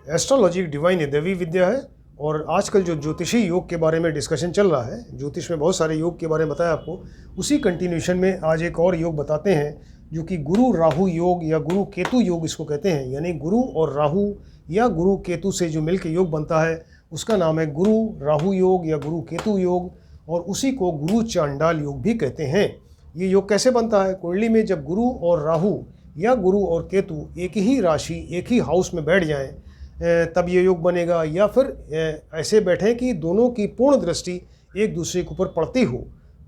Astrology divine है, दैवी विद्या है। और आजकल जो ज्योतिषी योग के बारे में डिस्कशन चल रहा है, ज्योतिष में बहुत सारे योग के बारे में बताया आपको, उसी कंटिन्यूशन में आज एक और योग बताते हैं जो कि गुरु राहु योग या गुरु केतु योग इसको कहते हैं। यानी गुरु और राहु या गुरु केतु से जो मिलकर योग बनता है उसका नाम है गुरु राहु योग या गुरु केतु योग, और उसी को गुरु चांडाल योग भी कहते हैं। ये योग कैसे बनता है? कुंडली में जब गुरु और राहु या गुरु और केतु एक ही राशि एक ही हाउस में बैठ जाएं तब ये योग बनेगा, या फिर ऐसे बैठें कि दोनों की पूर्ण दृष्टि एक दूसरे के ऊपर पड़ती हो,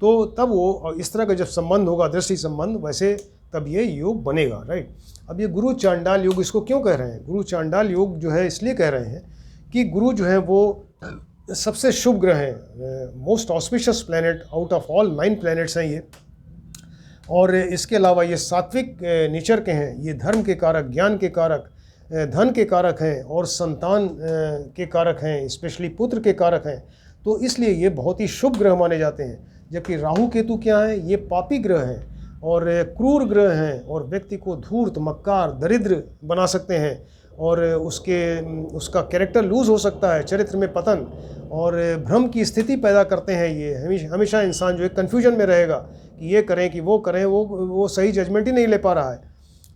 तो तब वो इस तरह का जब संबंध होगा, दृष्टि संबंध, वैसे तब ये योग बनेगा, राइट। अब ये गुरु चांडाल योग इसको क्यों कह रहे हैं? गुरु चांडाल योग जो है इसलिए कह रहे हैं कि गुरु जो है वो सबसे शुभ ग्रह हैं, most auspicious planet out of all 9 planets हैं ये। और इसके अलावा ये सात्विक नेचर के हैं, ये धर्म के कारक, ज्ञान के कारक, धन के कारक हैं और संतान के कारक हैं, स्पेशली पुत्र के कारक हैं। तो इसलिए ये बहुत ही शुभ ग्रह माने जाते हैं। जबकि राहु केतु क्या है? ये पापी ग्रह हैं और क्रूर ग्रह हैं और व्यक्ति को धूर्त, मक्कार, दरिद्र बना सकते हैं और उसका कैरेक्टर लूज़ हो सकता है, चरित्र में पतन और भ्रम की स्थिति पैदा करते हैं। ये हमेशा इंसान जो है कन्फ्यूजन में रहेगा कि ये करें कि वो करें, वो सही जजमेंट ही नहीं ले पा रहा है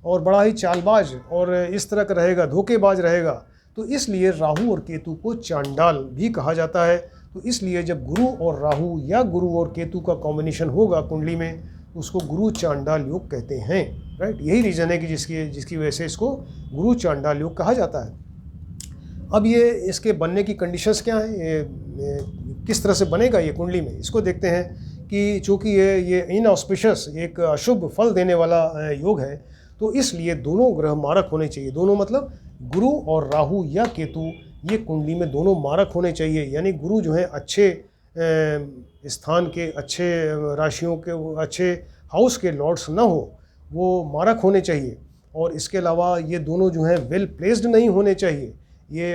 और बड़ा ही चालबाज और इस तरह का रहेगा, धोखेबाज रहेगा। तो इसलिए राहु और केतु को चांडाल भी कहा जाता है। तो इसलिए जब गुरु और राहु या गुरु और केतु का कॉम्बिनेशन होगा कुंडली में, उसको गुरु चांडाल योग कहते हैं, राइट। यही रीज़न है कि जिसकी वजह से इसको गुरु चांडाल योग कहा जाता है। अब ये इसके बनने की कंडीशंस क्या हैं, ये किस तरह से बनेगा ये कुंडली में, इसको देखते हैं कि चूँकि ये इनऑस्पिशियस, एक अशुभ फल देने वाला योग है, तो इसलिए दोनों ग्रह मारक होने चाहिए। दोनों मतलब गुरु और राहु या केतु, ये कुंडली में दोनों मारक होने चाहिए। यानी गुरु जो है अच्छे स्थान के, अच्छे राशियों के, अच्छे हाउस के लॉर्ड्स ना हो, वो मारक होने चाहिए। और इसके अलावा ये दोनों जो हैं वेल प्लेस्ड नहीं होने चाहिए, ये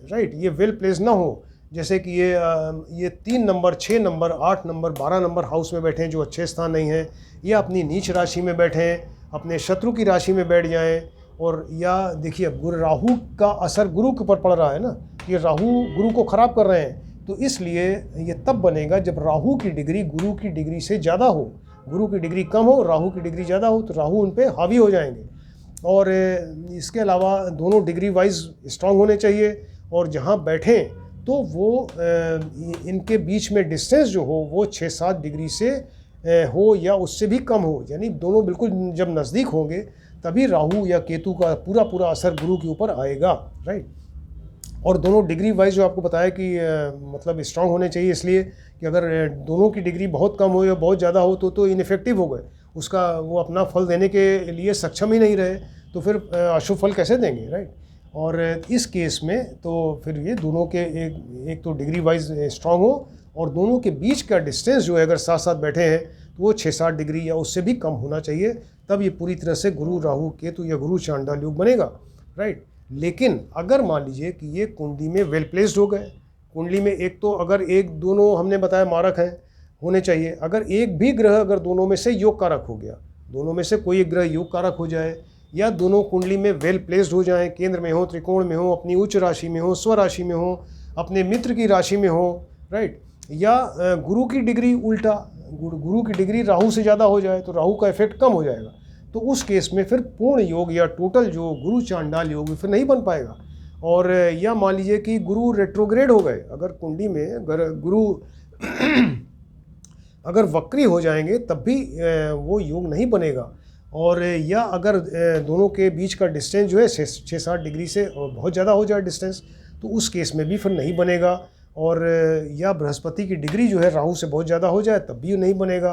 राइट, ये वेल प्लेस्ड ना हो। जैसे कि ये 3 number, 6 number, 8 number, 12 number house में बैठे हैं जो अच्छे स्थान नहीं हैं, या अपनी नीच राशि में बैठे हैं, अपने शत्रु की राशि में बैठ जाएं। और या देखिए अब राहु का असर गुरु के ऊपर पड़ रहा है ना, कि राहु गुरु को ख़राब कर रहे हैं। तो इसलिए ये तब बनेगा जब राहु की डिग्री गुरु की डिग्री से ज़्यादा हो, गुरु की डिग्री कम हो, राहु की डिग्री ज़्यादा हो, तो राहु उन पे हावी हो जाएंगे। और इसके अलावा दोनों डिग्री वाइज स्ट्रांग होने चाहिए, और जहाँ बैठें तो वो इनके बीच में डिस्टेंस जो हो वो 6-7 डिग्री से हो या उससे भी कम हो। यानी दोनों बिल्कुल जब नज़दीक होंगे तभी राहु या केतु का पूरा असर गुरु के ऊपर आएगा, राइट। और दोनों डिग्री वाइज जो आपको बताया कि मतलब स्ट्रांग होने चाहिए, इसलिए कि अगर दोनों की डिग्री बहुत कम हो या बहुत ज़्यादा हो तो इनफेक्टिव हो गए, उसका वो अपना फल देने के लिए सक्षम ही नहीं रहे, तो फिर अशुभ फल कैसे देंगे, राइट। और इस केस में तो फिर ये दोनों के एक तो डिग्री वाइज स्ट्रांग हो, और दोनों के बीच का डिस्टेंस जो है अगर साथ साथ बैठे हैं तो वो 6-7 डिग्री या उससे भी कम होना चाहिए, तब ये पूरी तरह से गुरु राहु केतु या गुरु चांडाल योग बनेगा, राइट। लेकिन अगर मान लीजिए कि ये कुंडली में वेल प्लेस्ड हो गए, कुंडली में एक तो अगर एक दोनों हमने बताया मारक हैं होने चाहिए, अगर एक भी ग्रह अगर दोनों में से योग कारक हो गया, दोनों में से कोई एक ग्रह योग कारक हो जाए, या दोनों कुंडली में वेल प्लेस्ड हो जाएं, केंद्र में हो, त्रिकोण में हो, अपनी उच्च राशि में हो, स्वराशि में हो, अपने मित्र की राशि में हो, राइट। या गुरु की डिग्री उल्टा, गुरु की डिग्री राहु से ज़्यादा हो जाए तो राहु का इफेक्ट कम हो जाएगा, तो उस केस में फिर पूर्ण योग या टोटल जो गुरु चांडाल योग फिर नहीं बन पाएगा। और या मान लीजिए कि गुरु रेट्रोग्रेड हो गए, अगर कुंडली में अगर गुरु अगर वक्री हो जाएंगे तब भी वो योग नहीं बनेगा। और या अगर दोनों के बीच का डिस्टेंस जो है 6-7 डिग्री से बहुत ज़्यादा हो जाए डिस्टेंस, तो उस केस में भी फिर नहीं बनेगा। और या बृहस्पति की डिग्री जो है राहु से बहुत ज़्यादा हो जाए तब भी नहीं बनेगा।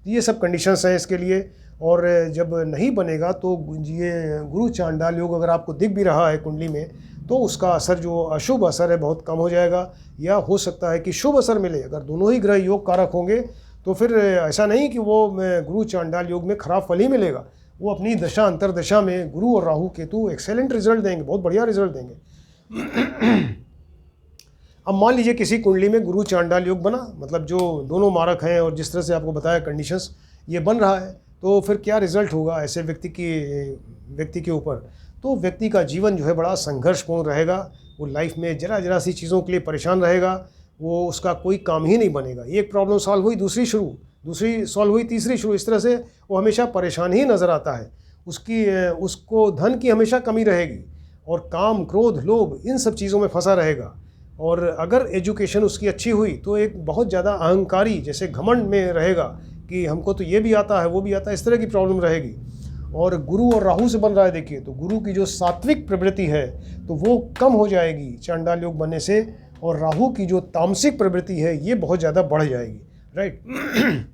तो ये सब कंडीशंस हैं इसके लिए। और जब नहीं बनेगा तो ये गुरु चांडाल योग अगर आपको दिख भी रहा है कुंडली में, तो उसका असर जो अशुभ असर है बहुत कम हो जाएगा, या हो सकता है कि शुभ असर मिले। अगर दोनों ही ग्रह योग कारक होंगे तो फिर ऐसा नहीं कि वो गुरु चांडाल योग में खराब फल ही मिलेगा, वो अपनी दशा अंतरदशा में गुरु और राहु केतु एक्सेलेंट रिजल्ट देंगे, बहुत बढ़िया रिजल्ट देंगे। अब मान लीजिए किसी कुंडली में गुरु चांडाल योग बना, मतलब जो दोनों मारक हैं और जिस तरह से आपको बताया कंडीशंस ये बन रहा है, तो फिर क्या रिजल्ट होगा ऐसे व्यक्ति के ऊपर। तो व्यक्ति का जीवन जो है बड़ा संघर्षपूर्ण रहेगा। वो लाइफ में जरा जरा सी चीज़ों के लिए परेशान रहेगा, वो उसका कोई काम ही नहीं बनेगा। एक प्रॉब्लम सॉल्व हुई, दूसरी शुरू, दूसरी सॉल्व हुई, तीसरी शुरू, इस तरह से वो हमेशा परेशान ही नज़र आता है। उसको धन की हमेशा कमी रहेगी और काम, क्रोध, लोभ, इन सब चीज़ों में फंसा रहेगा। और अगर एजुकेशन उसकी अच्छी हुई तो एक बहुत ज़्यादा अहंकारी, जैसे घमंड में रहेगा कि हमको तो ये भी आता है, वो भी आता है, इस तरह की प्रॉब्लम रहेगी। और गुरु और राहु से बन रहा है, देखिए, तो गुरु की जो सात्विक प्रवृत्ति है तो वो कम हो जाएगी चांडाल योग बनने से, और राहु की जो तामसिक प्रवृत्ति है ये बहुत ज़्यादा बढ़ जाएगी, राइट।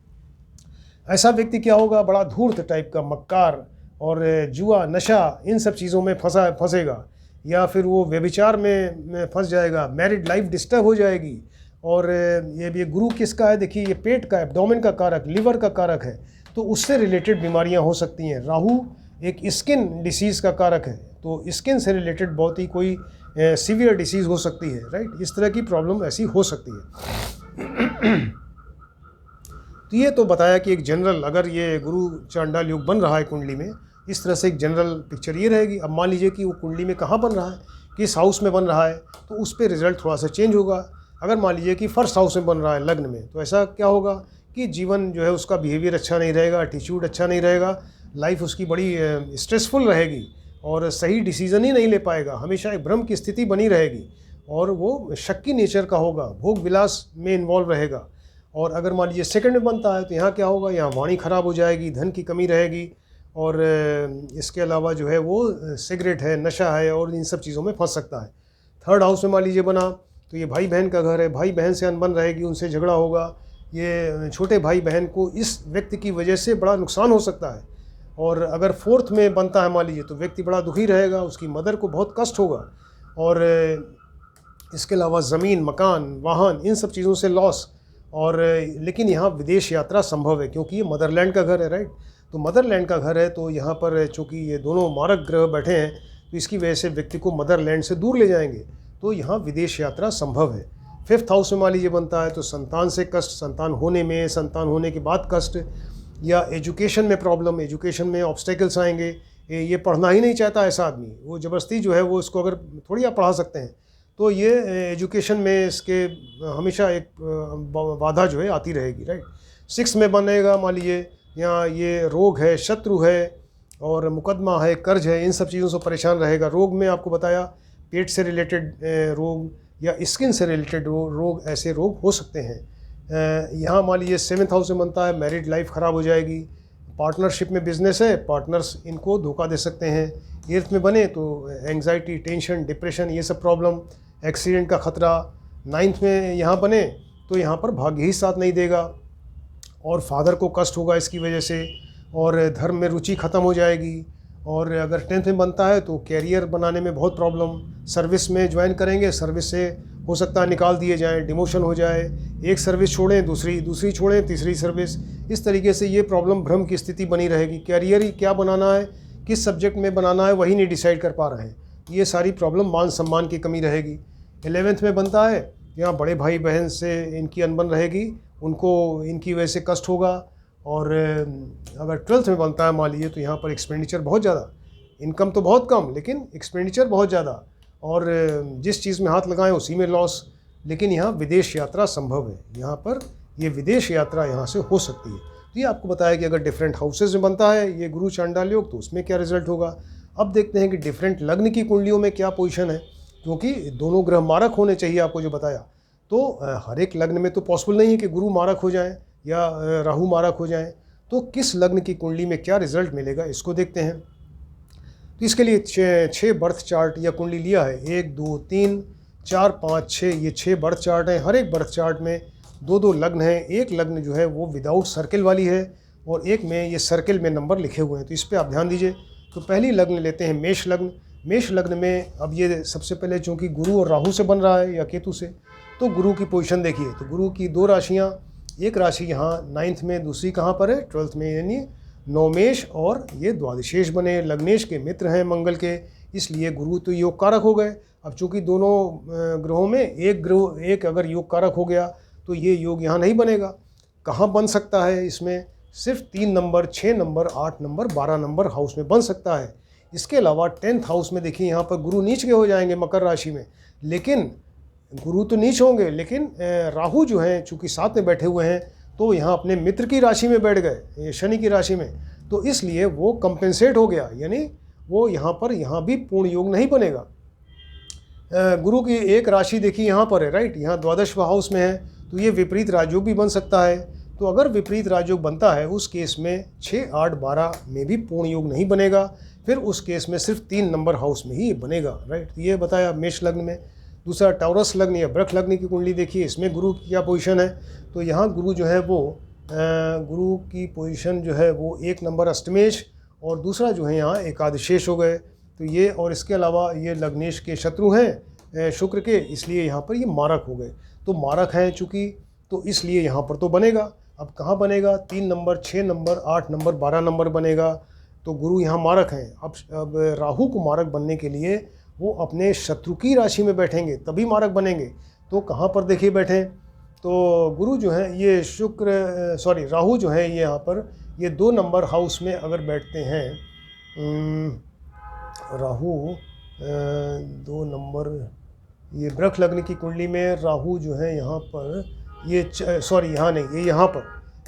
ऐसा व्यक्ति क्या होगा, बड़ा धूर्त टाइप का, मक्कार और जुआ, नशा, इन सब चीज़ों में फंसेगा, या फिर वो व्यभिचार में फंस जाएगा, मैरिड लाइफ डिस्टर्ब हो जाएगी। और ये गुरु किसका है, देखिए, ये पेट का, एब्डोमेन का कारक, लिवर का कारक है, तो उससे रिलेटेड बीमारियां हो सकती हैं। राहु एक स्किन डिसीज़ का कारक है, तो स्किन से रिलेटेड बहुत ही कोई सीवियर डिसीज़ हो सकती है, राइट। इस तरह की प्रॉब्लम ऐसी हो सकती है। तो ये तो बताया कि एक जनरल, अगर ये गुरु चांडाल योग बन रहा है कुंडली में, इस तरह से एक जनरल पिक्चर ये रहेगी। अब मान लीजिए कि वो कुंडली में कहाँ बन रहा है, किस हाउस में बन रहा है, तो उस पर रिजल्ट थोड़ा सा चेंज होगा। अगर मान लीजिए कि फर्स्ट हाउस में बन रहा है, लग्न में, तो ऐसा क्या होगा कि जीवन जो है उसका बिहेवियर अच्छा नहीं रहेगा, एटीट्यूड अच्छा नहीं रहेगा, लाइफ उसकी बड़ी स्ट्रेसफुल रहेगी और सही डिसीज़न ही नहीं ले पाएगा, हमेशा एक भ्रम की स्थिति बनी रहेगी और वो शक्की नेचर का होगा, भोग विलास में इन्वॉल्व रहेगा। और अगर मान लीजिए सेकंड में बनता है तो यहाँ क्या होगा, यहाँ वाणी खराब हो जाएगी, धन की कमी रहेगी, और इसके अलावा जो है वो सिगरेट है, नशा है, और इन सब चीज़ों में फंस सकता है। थर्ड हाउस में मान लीजिए बना तो ये भाई बहन का घर है, भाई बहन से अनबन रहेगी, उनसे झगड़ा होगा, ये छोटे भाई बहन को इस व्यक्ति की वजह से बड़ा नुकसान हो सकता है। और अगर फोर्थ में बनता है मान लीजिए तो व्यक्ति बड़ा दुखी रहेगा, उसकी मदर को बहुत कष्ट होगा, और इसके अलावा ज़मीन, मकान, वाहन, इन सब चीज़ों से लॉस। और लेकिन यहाँ विदेश यात्रा संभव है क्योंकि ये मदरलैंड का घर है, राइट। तो मदरलैंड का घर है, तो यहाँ पर चूँकि ये दोनों मारक ग्रह बैठे हैं तो इसकी वजह से व्यक्ति को मदरलैंड से दूर ले जाएंगे, तो यहाँ विदेश यात्रा संभव है। फिफ्थ हाउस में मान लीजिए बनता है तो संतान से कष्ट, संतान होने में, संतान होने के बाद कष्ट, या एजुकेशन में प्रॉब्लम, एजुकेशन में ऑब्स्टेकल्स आएंगे। ये पढ़ना ही नहीं चाहता ऐसा आदमी, वो ज़बरदस्ती जो है वो इसको अगर थोड़ी आप पढ़ा सकते हैं, तो ये एजुकेशन में इसके हमेशा एक बाधा जो है आती रहेगी, राइट। सिक्स में बनेगा मान लीजिए, यहाँ ये रोग है, शत्रु है, और मुकदमा है, कर्ज है, इन सब चीज़ों से परेशान रहेगा। रोग में आपको बताया पेट से रिलेटेड रोग या स्किन से रिलेटेड रोग, ऐसे रोग हो सकते हैं। यहाँ मान लीजिए सेवन्थ हाउस में बनता है, मैरिड लाइफ ख़राब हो जाएगी, पार्टनरशिप में बिजनेस है, पार्टनर्स इनको धोखा दे सकते हैं। एर्थ में बने तो एंग्जाइटी, टेंशन, डिप्रेशन, ये सब प्रॉब्लम, एक्सीडेंट का ख़तरा। नाइन्थ में यहाँ बने तो यहाँ पर भाग्य ही साथ नहीं देगा और फादर को कष्ट होगा इसकी वजह से, और धर्म में रुचि ख़त्म हो जाएगी। और अगर टेंथ में बनता है तो कैरियर बनाने में बहुत प्रॉब्लम, सर्विस में ज्वाइन करेंगे, सर्विस से हो सकता है निकाल दिए जाएं, डिमोशन हो जाए, एक सर्विस छोड़ें, दूसरी छोड़ें, तीसरी सर्विस, इस तरीके से ये प्रॉब्लम, भ्रम की स्थिति बनी रहेगी। कैरियर ही क्या बनाना है, किस सब्जेक्ट में बनाना है, वही नहीं डिसाइड कर पा रहे हैं, ये सारी प्रॉब्लम, मान सम्मान की कमी रहेगी। 11th में बनता है, यहाँ बड़े भाई बहन से इनकी अनबन रहेगी, उनको इनकी वजह से कष्ट होगा। और अगर 12th में बनता है मान लीजिए तो यहाँ पर एक्सपेंडिचर बहुत ज़्यादा, इनकम तो बहुत कम लेकिन एक्सपेंडिचर बहुत ज़्यादा, और जिस चीज़ में हाथ लगाएं उसी में लॉस। लेकिन यहाँ विदेश यात्रा संभव है, यहाँ पर ये विदेश यात्रा यहाँ से हो सकती है। तो ये आपको बताया कि अगर डिफरेंट हाउसेज में बनता है ये गुरु चांडाल योग तो उसमें क्या रिजल्ट होगा। अब देखते हैं कि डिफरेंट लग्न की कुंडलियों में क्या पोजीशन है, क्योंकि दोनों ग्रह मारक होने चाहिए आपको जो बताया। तो हर एक लग्न में तो पॉसिबल नहीं है कि गुरु मारक हो जाएं या राहु मारक हो जाएं, तो किस लग्न की कुंडली में क्या रिजल्ट मिलेगा इसको देखते हैं। तो इसके लिए छः बर्थ चार्ट या कुंडली लिया है, 1, 2, 3, 4, 5, 6, ये 6 बर्थ चार्ट हैं। हर एक बर्थ चार्ट में 2-2 लग्न हैं, एक लग्न जो है वो विदाउट सर्किल वाली है और एक में ये सर्किल में नंबर लिखे हुए हैं, तो इस पर आप ध्यान दीजिए। तो पहली लग्न लेते हैं मेष लग्न। मेष लग्न में अब ये सबसे पहले चूँकि गुरु और राहु से बन रहा है या केतु से, तो गुरु की पोजीशन देखिए, तो गुरु की 2 राशियाँ, एक राशि यहाँ 9th में, दूसरी कहाँ पर है 12th में, यानी नवमेश, और ये द्वादशेश बने, लग्नेश के मित्र हैं मंगल के, इसलिए गुरु तो योग कारक हो गए। अब चूँकि दोनों ग्रहों में एक अगर योग कारक हो गया तो ये योग यहाँ नहीं बनेगा। कहाँ बन सकता है, इसमें सिर्फ 3 number, 6 number, 8 number, 12 number house में बन सकता है। इसके अलावा 10th हाउस में देखिए यहाँ पर गुरु नीच के हो जाएंगे मकर राशि में, लेकिन गुरु तो नीच होंगे, लेकिन राहु जो हैं चूँकि साथ में बैठे हुए हैं तो यहाँ अपने मित्र की राशि में बैठ गए, शनि की राशि में, तो इसलिए वो कंपेंसेट हो गया, यानी वो यहाँ भी पूर्ण योग नहीं बनेगा। गुरु की एक राशि देखिए यहाँ पर है, राइट, यहाँ द्वादशवा हाउस में है, तो ये विपरीत राजयोग भी बन सकता है। तो अगर विपरीत राजयोग बनता है उस केस में 6, 8, 12 में भी पूर्ण योग नहीं बनेगा, फिर उस केस में सिर्फ 3 नंबर हाउस में ही बनेगा, राइट। ये बताया मेष लग्न में। दूसरा टॉरस लग्न या वृष लग्न की कुंडली देखिए, इसमें गुरु की क्या पोजीशन है, तो यहाँ गुरु जो है वो गुरु की पोजीशन जो है वो 1 नंबर अष्टमेश और दूसरा जो है यहाँ एकादशेश हो गए। तो ये और इसके अलावा ये लग्नेश के शत्रु हैं शुक्र के, इसलिए यहाँ पर ये मारक हो गए। तो मारक हैं चूँकि, तो इसलिए यहाँ पर तो बनेगा। अब कहाँ बनेगा, 3 नंबर, 6 नंबर, 8 नंबर, 12 नंबर बनेगा। तो गुरु यहाँ मारक हैं। अब राहु को मारक बनने के लिए वो अपने शत्रु की राशि में बैठेंगे तभी मारक बनेंगे। तो कहाँ पर देखिए बैठें, तो गुरु जो है ये राहु जो है ये यहाँ पर ये 2 नंबर हाउस में अगर बैठते हैं, राहु 2 नंबर, ये वृष लग्न की कुंडली में राहु जो है यहाँ पर यहाँ नहीं, ये यहाँ पर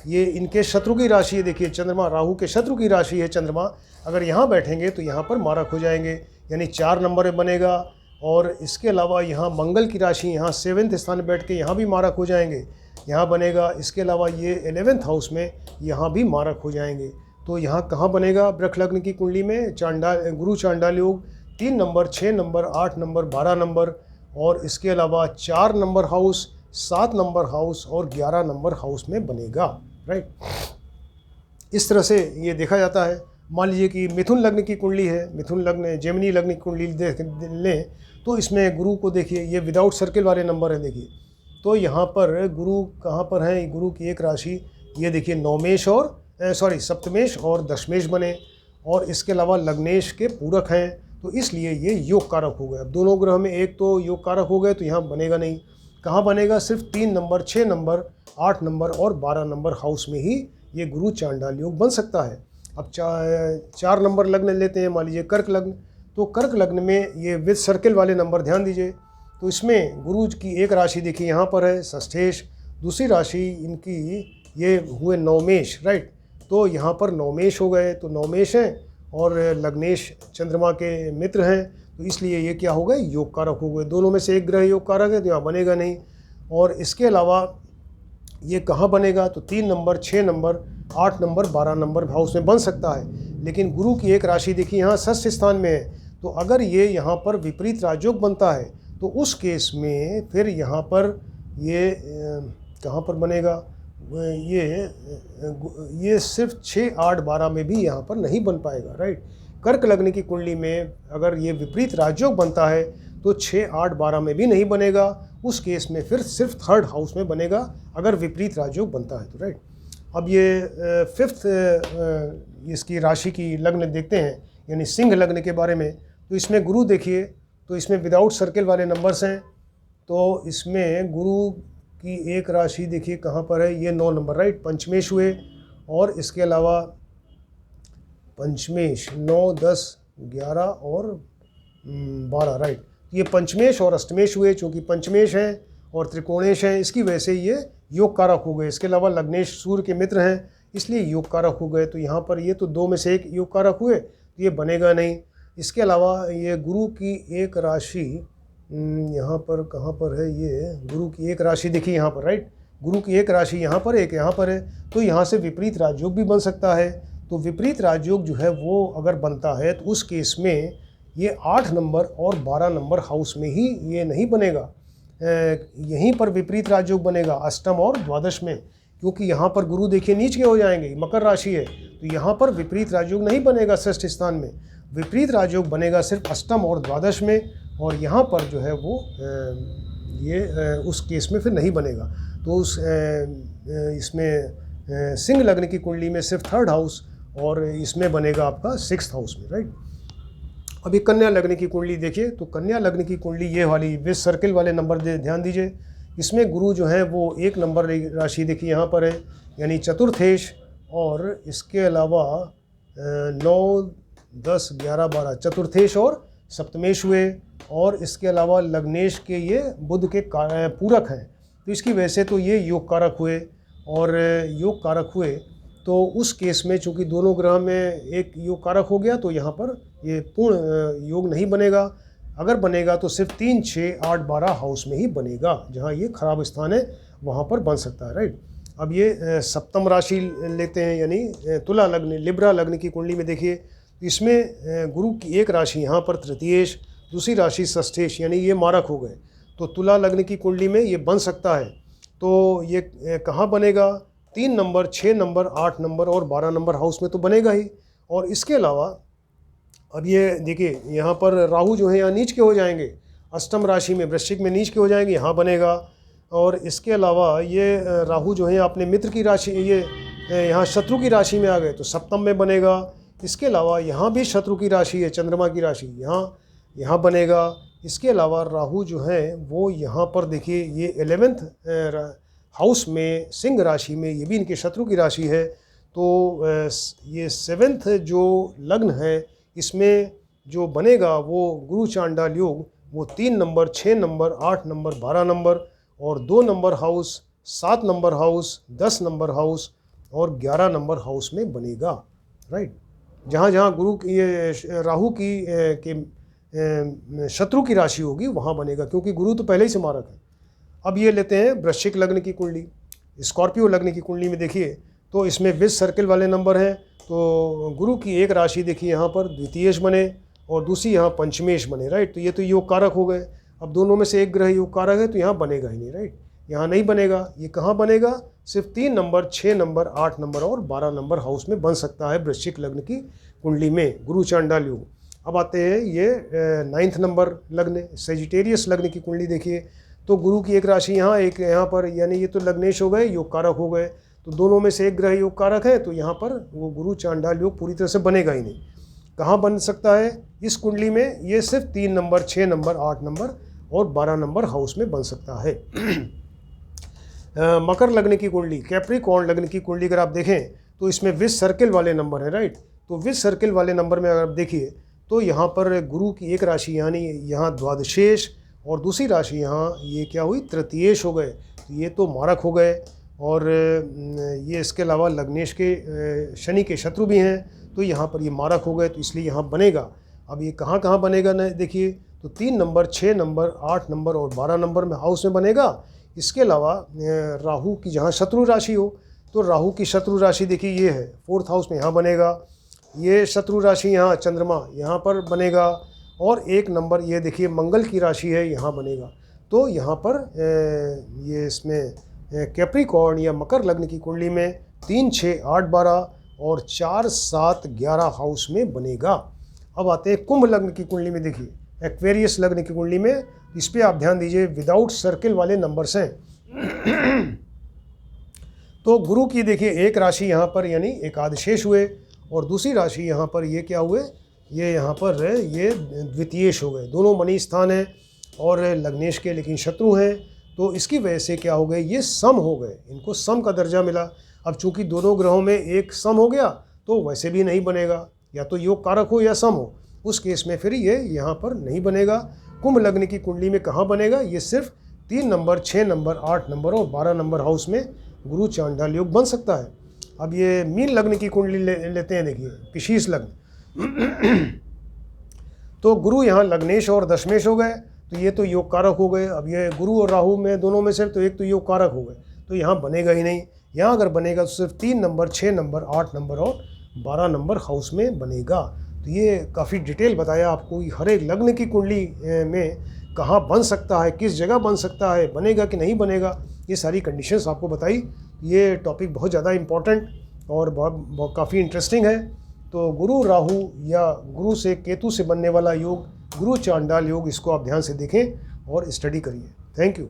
ये इनके शत्रु की राशि है। देखिए चंद्रमा राहु के शत्रु की राशि है चंद्रमा, अगर यहाँ बैठेंगे तो यहाँ पर मारक हो जाएंगे, यानी 4 नंबर बनेगा। और इसके अलावा यहाँ मंगल की राशि यहाँ 7वें स्थान में बैठ के यहाँ भी मारक हो जाएंगे, यहाँ बनेगा। इसके अलावा ये 11th हाउस में यहाँ भी मारक हो जाएंगे। तो यहाँ कहाँ बनेगा, वृष लग्न की कुंडली में गुरु चांडाल योग 3 नंबर, 6 नंबर, 8 नंबर, 12 नंबर और इसके अलावा 4 नंबर हाउस, 7 नंबर हाउस और 11 नंबर हाउस में बनेगा, राइट। इस तरह से ये देखा जाता है। मान लीजिए कि मिथुन लग्न की कुंडली है, मिथुन लग्न जेमिनी लग्न की कुंडली लें तो इसमें गुरु को देखिए ये विदाउट सर्किल वाले नंबर हैं। देखिए तो यहाँ पर गुरु कहाँ पर हैं, गुरु की एक राशि ये देखिए नौमेश और सप्तमेश और दशमेश बने और इसके अलावा लग्नेश के पूरक हैं, तो इसलिए ये योग कारक हो गए। अब दोनों ग्रह में एक तो योग कारक हो गए तो यहाँ बनेगा नहीं। कहाँ बनेगा, सिर्फ 3 नंबर, 6 नंबर, 8 नंबर और 12 नंबर हाउस में ही ये गुरु चांडाल योग बन सकता है। अब 4 नंबर लग्न लेते हैं, मान लीजिए कर्क लग्न, तो कर्क लग्न में ये विद सर्किल वाले नंबर ध्यान दीजिए। तो इसमें गुरु की एक राशि देखिए यहाँ पर है षष्ठेश, दूसरी राशि इनकी ये हुए नौमेश, राइट। तो यहाँ पर नौमेश हो गए, तो नौमेश हैं और लग्नेश चंद्रमा के मित्र हैं, तो इसलिए ये क्या हो गए, योग कारक हो गए। दोनों में से एक ग्रह योग कारक है तो यहाँ बनेगा नहीं। और इसके अलावा ये कहाँ बनेगा, तो 3 number, 6 number, 8 number, 12 number house में बन सकता है। लेकिन गुरु की एक राशि देखिए यहाँ षष्ठ स्थान में है, तो अगर ये यहाँ पर विपरीत राजयोग बनता है तो उस केस में फिर यहाँ पर ये कहाँ पर बनेगा, ये सिर्फ 6, 8, 12 में भी यहाँ पर नहीं बन पाएगा, राइट। कर्क लग्न की कुंडली में अगर ये विपरीत राजयोग बनता है तो 6, 8, 12 में भी नहीं बनेगा, उस केस में फिर सिर्फ 3rd हाउस में बनेगा अगर विपरीत राजयोग बनता है तो, राइट। अब ये 5th इसकी राशि की लग्न देखते हैं, यानी सिंह लग्न के बारे में। तो इसमें गुरु देखिए, तो इसमें विदाउट सर्किल वाले नंबर्स हैं, तो इसमें गुरु की एक राशि देखिए कहाँ पर है, ये 9 नंबर, राइट, पंचमेश हुए और इसके अलावा पंचमेश 9, 10, 11 और 12, राइट। ये पंचमेश और अष्टमेश हुए, चूँकि पंचमेश हैं और त्रिकोणेश हैं, इसकी वजह से ये योग कारक हो गए। इसके अलावा लग्नेश सूर्य के मित्र हैं, इसलिए योग कारक हो गए। तो यहाँ पर ये तो 2 में से 1 योग कारक हुए, तो ये बनेगा नहीं। इसके अलावा ये गुरु की एक राशि यहाँ पर कहाँ पर है, ये गुरु की एक राशि देखिए यहाँ पर, राइट। गुरु की एक राशि यहाँ पर, एक यहाँ पर है, तो यहाँ से विपरीत राजयोग भी बन सकता है। तो विपरीत राजयोग जो है वो अगर बनता है तो उस केस में ये 8 नंबर और 12 नंबर हाउस में ही ये नहीं बनेगा, यहीं पर विपरीत राजयोग बनेगा अष्टम और द्वादश में, क्योंकि यहाँ पर गुरु देखिए नीच के हो जाएंगे, मकर राशि है, तो यहाँ पर विपरीत राजयोग नहीं बनेगा षष्ठ स्थान में। विपरीत राजयोग बनेगा सिर्फ अष्टम और द्वादश में, और यहाँ पर जो है वो उस केस में फिर नहीं बनेगा। तो इसमें सिंह लग्न की कुंडली में सिर्फ 3rd हाउस और इसमें बनेगा आपका 6th हाउस में, राइट। अभी कन्या लग्न की कुंडली देखिए, तो कन्या लग्न की कुंडली ये वाली विद सर्किल वाले नंबर ध्यान दीजिए। इसमें गुरु जो है वो 1 नंबर राशि देखिए यहाँ पर है, यानी चतुर्थेश, और इसके अलावा 9, 10, 11, 12 चतुर्थेश और सप्तमेश हुए, और इसके अलावा लग्नेश के ये बुध के पूरक हैं, तो इसकी वजह से तो ये योग कारक हुए। और योग कारक हुए तो उस केस में चूंकि दोनों ग्रह में एक योग कारक हो गया, तो यहाँ पर ये पूर्ण योग नहीं बनेगा। अगर बनेगा तो सिर्फ 3, 6, 8, 12 हाउस में ही बनेगा, जहाँ ये खराब स्थान है वहाँ पर बन सकता है, राइट। अब ये सप्तम राशि लेते हैं, यानी तुला लग्न, लिब्रा लग्न की कुंडली में देखिए, इसमें गुरु की एक राशि यहाँ पर तृतीयेश, दूसरी राशि षष्ठेश, यानी ये मारक हो गए। तो तुला लग्न की कुंडली में ये बन सकता है। तो ये कहाँ बनेगा? 3 नंबर, 6 नंबर, 8 नंबर और 12 नंबर हाउस में तो बनेगा ही। और इसके अलावा अब ये देखिए, यहाँ पर राहु जो है यहाँ नीच के हो जाएंगे, अष्टम राशि में वृश्चिक में नीच के हो जाएंगे, यहाँ बनेगा। और इसके अलावा ये राहु जो है अपने मित्र की राशि, ये यहाँ शत्रु की राशि में आ गए तो सप्तम में बनेगा। इसके अलावा यहाँ भी शत्रु की राशि है, चंद्रमा की राशि, यहाँ बनेगा। इसके अलावा राहु जो है वो यहाँ पर देखिए, ये 11th हाउस में सिंह राशि में, ये भी इनके शत्रु की राशि है। तो ये 7th जो लग्न है, इसमें जो बनेगा वो गुरु चांडाल योग, वो 3 नंबर, 6 नंबर, 8 नंबर, 12 नंबर और 2 number house, 7 number house, 10 number house और 11 नंबर हाउस में बनेगा, राइट। जहाँ जहाँ गुरु की, ये राहु की के शत्रु की राशि होगी वहाँ बनेगा, क्योंकि गुरु तो पहले ही से मारक है। अब ये लेते हैं वृश्चिक लग्न की कुंडली। स्कॉर्पियो लग्न की कुंडली में देखिए, तो इसमें 20 सर्किल वाले नंबर हैं। तो गुरु की एक राशि देखिए यहाँ पर द्वितीयेश बने और दूसरी यहाँ पंचमेश बने, राइट। तो ये तो योग कारक हो गए। अब दोनों में से एक ग्रह योग कारक है, तो यहाँ बनेगा ही नहीं, राइट। यहाँ नहीं बनेगा। ये कहाँ बनेगा? सिर्फ 3 नंबर, 6 नंबर, 8 नंबर और 12 नंबर हाउस में बन सकता है वृश्चिक लग्न की कुंडली में गुरु चांडाल योग। अब आते हैं ये 9th नंबर लग्न, सेजिटेरियस लग्न की कुंडली देखिए। तो गुरु की एक राशि यहाँ, एक यहाँ पर, यानी ये तो लग्नेश हो गए, योग कारक हो गए। तो दोनों में से एक ग्रह योग कारक है, तो यहाँ पर वो गुरु चांडाल योग पूरी तरह से बनेगा ही नहीं। कहाँ बन सकता है इस कुंडली में? ये सिर्फ 3 नंबर, 6 नंबर, 8 नंबर और 12 नंबर हाउस में बन सकता है। मकर लग्न की कुंडली, कैप्रिकॉर्न लग्न की कुंडली अगर आप देखें तो इसमें 20 सर्किल वाले नंबर हैं, राइट। तो 20 सर्किल वाले नंबर में अगर आप देखिए तो यहाँ पर गुरु की एक राशि यानी यहाँ द्वादशेश और दूसरी राशि यहाँ ये क्या हुई? तृतीयेश हो गए। तो ये तो मारक हो गए। और ये इसके अलावा लग्नेश के शनि के शत्रु भी हैं, तो यहाँ पर ये मारक हो गए, तो इसलिए यहाँ बनेगा। अब ये कहाँ कहाँ बनेगा न देखिए, तो 3 नंबर, 6 नंबर, 8 नंबर और 12 नंबर में हाउस में बनेगा। इसके अलावा राहु की जहाँ शत्रु राशि हो, तो राहु की शत्रु राशि देखिए ये है 4th हाउस में, यहाँ बनेगा। ये शत्रु राशि यहाँ चंद्रमा यहाँ पर बनेगा। और 1 नंबर ये देखिए मंगल की राशि है, यहाँ बनेगा। तो यहाँ पर ये इसमें कैप्रिकॉर्न या मकर लग्न की कुंडली में 3, 6, 8, 12 और 4, 7, 11 हाउस में बनेगा। अब आते हैं कुंभ लग्न की कुंडली में देखिए, एक्वेरियस लग्न की कुंडली में, इस पर आप ध्यान दीजिए, विदाउट सर्किल वाले नंबर्स हैं। तो गुरु की देखिए एक राशि यहाँ पर यानी एकादशेश हुए और दूसरी राशि यहाँ पर ये क्या हुए? ये यहाँ पर ये द्वितीयेश हो गए। दोनों मनी स्थान हैं और लग्नेश के लेकिन शत्रु हैं, तो इसकी वजह से क्या हो गए? ये सम हो गए, इनको सम का दर्जा मिला। अब चूंकि दोनों ग्रहों में एक सम हो गया तो वैसे भी नहीं बनेगा, या तो योग कारक हो या सम हो, उस केस में फिर ये यहाँ पर नहीं बनेगा। कुंभ लग्न की कुंडली में कहाँ बनेगा? ये सिर्फ 3 नंबर, 6 नंबर, 8 नंबर और 12 नंबर हाउस में गुरु चांडाल योग बन सकता है। अब ये मीन लग्न की कुंडली लेते हैं, देखिए पिशीस लग्न। तो गुरु यहाँ लग्नेश और दशमेश हो गए, तो ये तो योग कारक हो गए। अब ये गुरु और राहु में दोनों में से तो एक तो योग कारक हो गए, तो यहाँ बनेगा ही नहीं। यहाँ अगर बनेगा तो सिर्फ 3 नंबर, 6 नंबर, 8 नंबर और 12 नंबर हाउस में बनेगा। तो ये काफ़ी डिटेल बताया आपको, हर एक लग्न की कुंडली में कहाँ बन सकता है, किस जगह बन सकता है, बनेगा कि नहीं बनेगा, ये सारी कंडीशंस आपको बताई। ये टॉपिक बहुत ज़्यादा इम्पॉर्टेंट और बहुत काफ़ी इंटरेस्टिंग है। तो गुरु राहु या गुरु से केतु से बनने वाला योग, गुरु चांडाल योग, इसको आप ध्यान से देखें और स्टडी करिए। Thank you.